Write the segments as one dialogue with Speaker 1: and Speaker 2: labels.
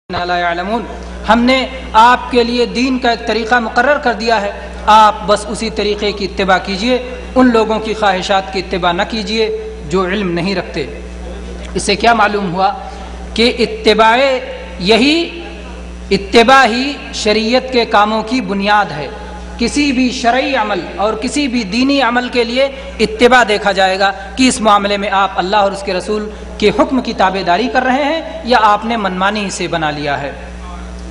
Speaker 1: لا يعلمون، ہم نے آپ کے لیے دین کا ایک طریقہ مقرر کر دیا ہے، آپ بس اسی طریقے کی اتباع کیجئے، ان لوگوں کی خواہشات کی اتباع نہ کیجئے جو علم نہیں رکھتے۔ اس سے کیا معلوم ہوا کہ اتباع ہی شریعت کے کاموں کی بنیاد ہے۔ کسی بھی شرعی عمل اور کسی بھی دینی عمل کے لیے اتباع دیکھا جائے گا کہ اس معاملے میں آپ اللہ اور اس کے رسول کے حکم کی تابعداری کر رہے ہیں یا آپ نے منمانی سے بنا لیا ہے۔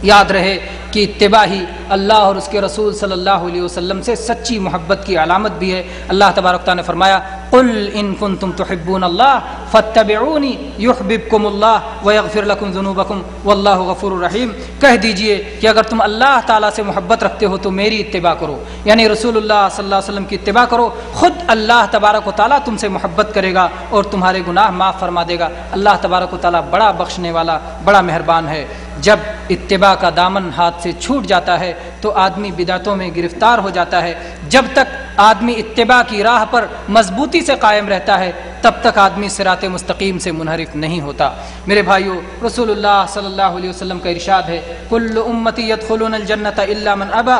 Speaker 1: یاد رہے کہ اتباع ہی اللہ اور اس کے رسول صلی اللہ علیہ وسلم سے سچی محبت کی علامت بھی ہے۔ اللہ تبارک تعالیٰ نے فرمایا قل ان کنتم تحبون اللہ فاتبعونی یحببکم اللہ ویغفر لکم ذنوبکم واللہ غفور الرحیم۔ کہہ دیجئے کہ اگر تم اللہ تعالیٰ سے محبت رکھتے ہو تو میری اتباع کرو، یعنی رسول اللہ صلی اللہ علیہ وسلم کی اتباع کرو، خود اللہ تبارک و تعالیٰ تم سے محبت کرے گا اور تمہارے گناہ معاف فرما دے گا۔ اللہ تبارک و تعالیٰ بڑا بخشنے والا، بڑا مہربان ہے۔ جب اتباع کا دامن ہاتھ سے چھوٹ جاتا ہے تو آدمی بدعتوں میں گرفتار ہو جاتا ہے۔ جب تک آدمی اتباع کی راہ پر مضبوطی سے قائم رہتا ہے تب تک آدمی صراط مستقیم سے منحرف نہیں ہوتا۔ میرے بھائیو، رسول اللہ صلی اللہ علیہ وسلم کا ارشاد ہے کل امتی یدخلون الجنۃ الا من ابى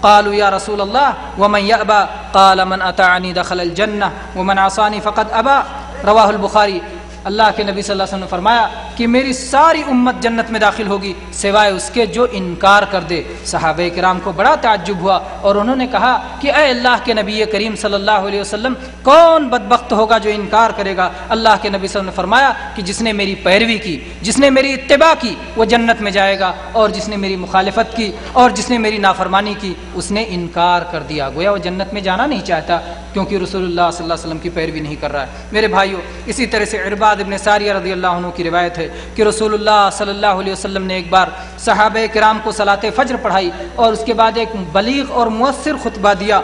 Speaker 1: قالوا یا رسول اللہ ومن یأبى قال من اطاعنی دخل الجنہ ومن عصانی فقد ابى۔ رواہ البخاری۔ اللہ کے نبی صلی اللہ علیہ وسلم نے فرمایا کہ میری ساری امت جنت میں داخل ہوگی سوائے اس کے جو انکار کر دے۔ صحابہ کرام کو بڑا تعجب ہوا اور انہوں نے کہا کہ اے اللہ کے نبی کریم صلی اللہ علیہ وسلم، کون بدبخت ہوگا جو انکار کرے گا؟ اللہ کے نبی صلی اللہ علیہ وسلم نے فرمایا کہ جس نے میری پیروی کی، جس نے میری اتباع کی، وہ جنت میں جائے گا، اور جس نے میری مخالفت کی اور جس نے میری نافرمانی کی اس نے انکار کر دیا، گویا وہ جنت میں جانا نہیں چاہتا کیونکہ رسول اللہ صلی اللہ علیہ وسلم کی پیروی نہیں کر رہا ہے۔ میرے بھائیو، اسی طرح سے عرباد ابن ساریہ رضی اللہ عنہ کی روایت ہے کہ رسول اللہ صلی اللہ علیہ وسلم نے ایک بار صحابہ کرام کو صلاۃ فجر پڑھائی اور اس کے بعد ایک بلیغ اور مؤثر خطبہ دیا،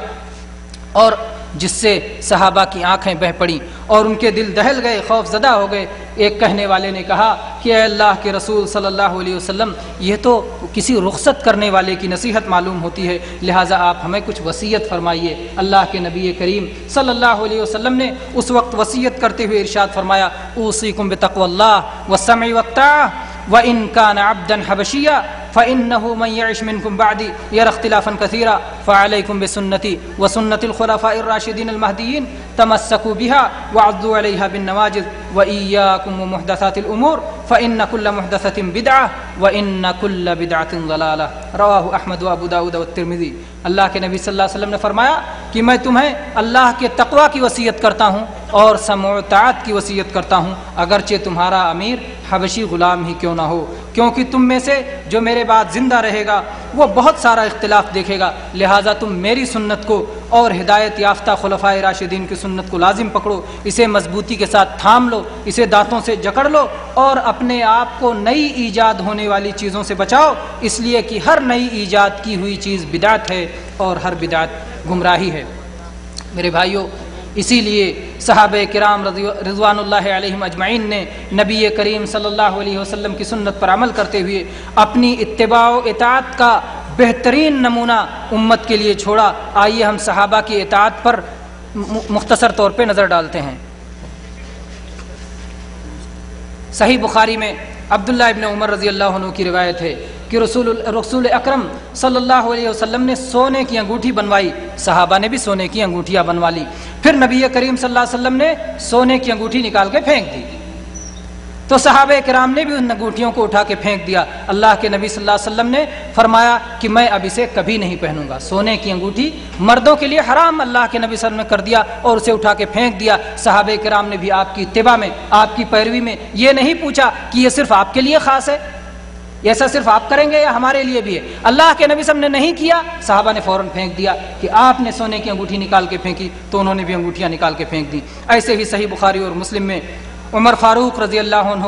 Speaker 1: اور جس سے صحابہ کی آنکھیں بہہ پڑیں اور ان کے دل دہل گئے، خوف زدہ ہو گئے۔ ایک کہنے والے نے کہا کہ اے اللہ کے رسول صلی اللہ علیہ وسلم، یہ تو کسی رخصت کرنے والے کی نصیحت معلوم ہوتی ہے، لہٰذا آپ ہمیں کچھ وصیت فرمائیے۔ اللہ کے نبی کریم صلی اللہ علیہ وسلم نے اس وقت وصیت کرتے ہوئے ارشاد فرمایا اوصیکم بتقوی اللہ والسمع والطاعہ وإن كان عبدا حبشيا فإنه من يعش منكم بعدي يرى اختلافا كثيرا فعليكم بسنتي وسنة الخلفاء الراشدين المهديين تمسكوا بها وعضوا عليها بالنواجذ وإياكم ومحدثات الأمور فإن كل محدثة بدعة وإن كل بدعة ضلالة۔ رواه أحمد وأبو داود والترمذي۔ اللہ کے نبی صلی اللہ علیہ وسلم نے فرمایا کہ میں تمہیں اللہ کے تقوی کی وصیت کرتا ہوں اور سمع و طاعت کی وصیت کرتا ہوں، اگرچہ تمہارا امیر حبشی غلام ہی کیوں نہ ہو، کیونکہ تم میں سے جو میرے بعد زندہ رہے گا وہ بہت سارا اختلاف دیکھے گا، لہٰذا تم میری سنت کو اور ہدایت یافتہ خلفائے راشدین کی سنت کو لازم پکڑو، اسے مضبوطی کے ساتھ تھام لو، اسے دانتوں سے جکڑ لو اور اپنے آپ کو نئی ایجاد ہونے والی چیزوں سے بچاؤ، اس لیے کہ ہر نئی ایجاد کی ہوئی چیز بدعت ہے اور ہر بدعت گمراہی ہے۔ میرے بھائیو، اسی لیے صحابہ کرام رضوان اللہ علیہم اجمعین نے نبی کریم صلی اللہ علیہ وسلم کی سنت پر عمل کرتے ہوئے اپنی اتباع و اطاعت کا بہترین نمونہ امت کے لیے چھوڑا۔ آئیے ہم صحابہ کی اطاعت پر مختصر طور پہ نظر ڈالتے ہیں۔ صحیح بخاری میں عبداللہ ابن عمر رضی اللہ عنہ کی روایت ہے کہ رسول اکرم صلی اللہ علیہ وسلم نے سونے کی انگوٹھی بنوائی، صحابہ نے بھی سونے کی انگوٹھیاں بنوا لی، پھر نبی کریم صلی اللہ علیہ وسلم نے سونے کی انگوٹھی نکال کے پھینک دی تو صحابہ کرام نے بھی ان انگوٹھیوں کو اٹھا کے پھینک دیا۔ اللہ کے نبی صلی اللہ علیہ وسلم نے فرمایا کہ میں اب اسے کبھی نہیں پہنوں گا۔ سونے کی انگوٹھی مردوں کے لیے حرام اللہ کے نبی صلی اللہ علیہ وسلم نے کر دیا اور اسے اٹھا کے پھینک دیا۔ صحابہ کرام نے بھی آپ کی اتباع میں، آپ کی پیروی میں یہ نہیں پوچھا کہ یہ صرف آپ کے لیے خاص ہے، ایسا صرف آپ کریں گے یا ہمارے لیے بھی ہے؟ اللہ کے نبی صلی اللہ علیہ وسلم نے نہیں کیا، صحابہ نے فوراً پھینک دیا کہ آپ نے سونے کی انگوٹھی نکال کے پھینکی تو انہوں نے بھی انگوٹھیاں نکال کے پھینک دی۔ ایسے ہی صحیح بخاری اور مسلم میں عمر فاروق رضی اللہ عنہ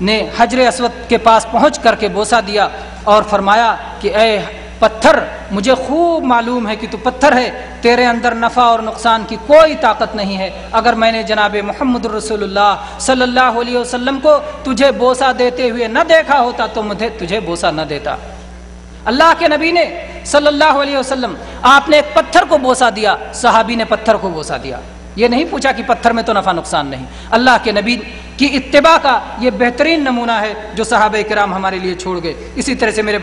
Speaker 1: نے حجر اسود کے پاس پہنچ کر کے بوسہ دیا اور فرمایا کہ اے پتھر، مجھے خوب معلوم ہے کہ تو پتھر ہے، تیرے اندر نفع اور نقصان کی کوئی طاقت نہیں ہے، اگر میں نے جناب محمد رسول اللہ صلی اللہ علیہ وسلم کو تجھے بوسہ دیتے ہوئے نہ دیکھا ہوتا تو مجھے تجھے بوسہ نہ دیتا۔ اللہ کے نبی نے صلی اللہ علیہ وسلم، آپ نے ایک پتھر کو بوسہ دیا، صحابی نے پتھر کو بوسہ دیا۔ یہ نہیں پوچھا کہ پتھر میں تو نفع نقصان نہیں۔ اللہ کے نبی کی اتباع کا یہ بہترین نمونہ ہے جو صحابہ کرام ہمارے لیے چھوڑ گئے۔ اسی طرح سے میرے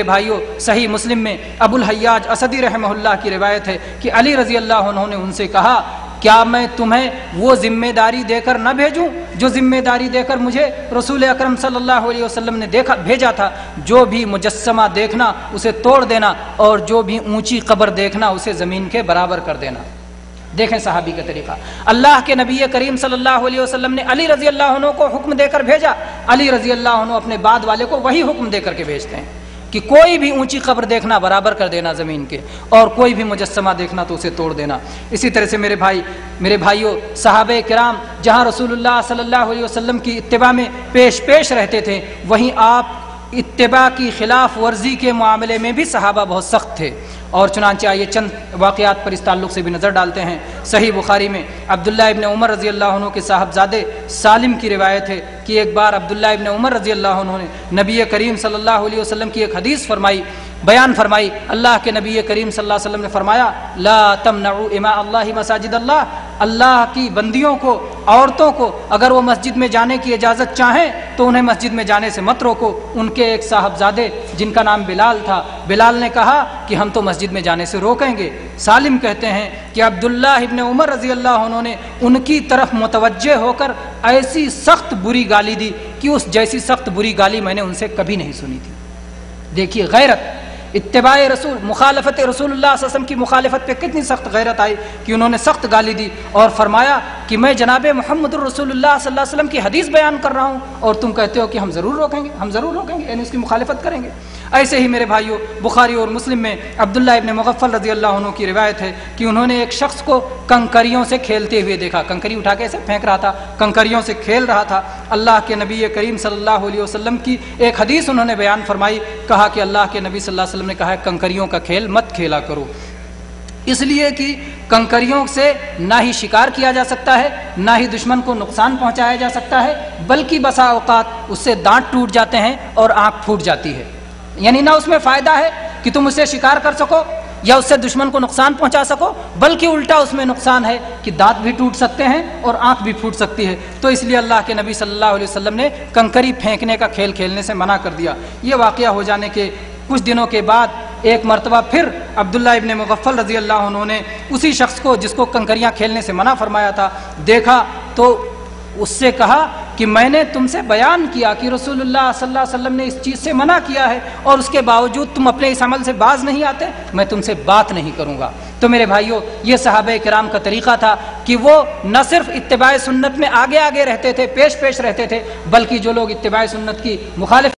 Speaker 1: بھائیوں، صحیح مسلم میں ابو الحیاج اسدی رحمہ اللہ کی روایت ہے کہ علی رضی اللہ عنہ نے ان سے کہا، کیا میں تمہیں وہ ذمہ داری دے کر نہ بھیجوں جو ذمہ داری دے کر مجھے رسول اکرم صلی اللہ علیہ وسلم نے بھیجا تھا؟ جو بھی مجسمہ دیکھنا اسے توڑ دینا، اور جو بھی اونچی قبر دیکھنا اسے زمین کے برابر کر دینا۔ دیکھیں صحابی کا طریقہ۔ اللہ کے نبی کریم صلی اللہ علیہ وسلم نے علی رضی اللہ عنہ کو حکم دے کر بھیجا، علی رضی اللہ عنہ اپنے بعد والے کو وہی حکم دے کر کے بھیجتے ہیں کہ کوئی بھی اونچی قبر دیکھنا برابر کر دینا زمین کے، اور کوئی بھی مجسمہ دیکھنا تو اسے توڑ دینا۔ اسی طرح سے میرے بھائیوں، صحابہ کرام جہاں رسول اللہ صلی اللہ علیہ وسلم کی اتباع میں پیش رہتے تھے، وہیں آپ اتباع کی خلاف ورزی کے معاملے میں بھی صحابہ بہت سخت تھے۔ اور چنانچہ آئیے چند واقعات پر اس تعلق سے بھی نظر ڈالتے ہیں۔ صحیح بخاری میں عبداللہ ابن عمر رضی اللہ عنہ کے صاحبزادے سالم کی روایت ہے کہ ایک بار عبداللہ ابن عمر رضی اللہ عنہ نے نبی کریم صلی اللہ علیہ وسلم کی ایک حدیث بیان فرمائی۔ اللہ کے نبی کریم صلی اللہ علیہ وسلم نے فرمایا، لا تمنعوا اماء اللہ مساجد اللہ، اللہ کی بندیوں کو، عورتوں کو اگر وہ مسجد میں جانے کی اجازت چاہیں تو انہیں مسجد میں جانے سے مت روکو۔ ان کے ایک صاحبزادے جن کا نام بلال تھا، بلال نے کہا کہ ہم تو مسجد میں جانے سے روکیں گے۔ سالم کہتے ہیں کہ عبداللہ ابن عمر رضی اللہ عنہ نے ان کی طرف متوجہ ہو کر ایسی سخت بری گالی دی کہ اس جیسی سخت بری گالی میں نے ان سے کبھی نہیں سنی تھی۔ دیکھیے غیرت، اتباع رسول، مخالفت رسول اللہ صلی اللہ علیہ وسلم کی مخالفت پہ کتنی سخت غیرت آئی کہ انہوں نے سخت گالی دی اور فرمایا کہ میں جناب محمد الرسول اللہ صلی اللہ علیہ وسلم کی حدیث بیان کر رہا ہوں اور تم کہتے ہو کہ ہم ضرور روکیں گے، یعنی اس کی مخالفت کریں گے۔ ایسے ہی میرے بھائیوں، بخاری اور مسلم میں عبداللہ ابن مغفل رضی اللہ عنہ کی روایت ہے کہ انہوں نے ایک شخص کو کنکریوں سے کھیلتے ہوئے دیکھا، کنکری اٹھا کے ایسے پھینک رہا تھا، کنکریوں سے کھیل رہا تھا۔ اللہ کے نبی کریم صلی اللہ علیہ وسلم کی ایک حدیث انہوں نے بیان فرمائی، کہا کہ اللہ کے نبی صلی اللہ علیہ وسلم نے کہا ہے کنکریوں کا کھیل مت کھیلا کرو، اس لیے کہ کنکریوں سے نہ ہی شکار کیا جا سکتا ہے، نہ ہی دشمن کو نقصان پہنچایا جا سکتا ہے، بلکہ بسا اوقات اس سے دانت ٹوٹ جاتے ہیں اور آنکھ پھوٹ جاتی ہے۔ یعنی نہ اس میں فائدہ ہے کہ تم اسے شکار کر سکو یا اس سے دشمن کو نقصان پہنچا سکو، بلکہ الٹا اس میں نقصان ہے کہ دانت بھی ٹوٹ سکتے ہیں اور آنکھ بھی پھوٹ سکتی ہے۔ تو اس لیے اللہ کے نبی صلی اللہ علیہ وسلم نے کنکری پھینکنے کا کھیل کھیلنے سے منع کر دیا۔ یہ واقعہ ہو جانے کے کچھ دنوں کے بعد ایک مرتبہ پھر عبداللہ ابن مغفل رضی اللہ عنہ نے اسی شخص کو جس کو کنکریاں کھیلنے سے منع فرمایا تھا دیکھا تو اس سے کہا کہ میں نے تم سے بیان کیا کہ رسول اللہ صلی اللہ علیہ وسلم نے اس چیز سے منع کیا ہے اور اس کے باوجود تم اپنے اس عمل سے باز نہیں آتے، میں تم سے بات نہیں کروں گا۔ تو میرے بھائیوں، یہ صحابہ کرام کا طریقہ تھا کہ وہ نہ صرف اتباع سنت میں آگے رہتے تھے، پیش رہتے تھے، بلکہ جو لوگ اتباع سنت کی مخالف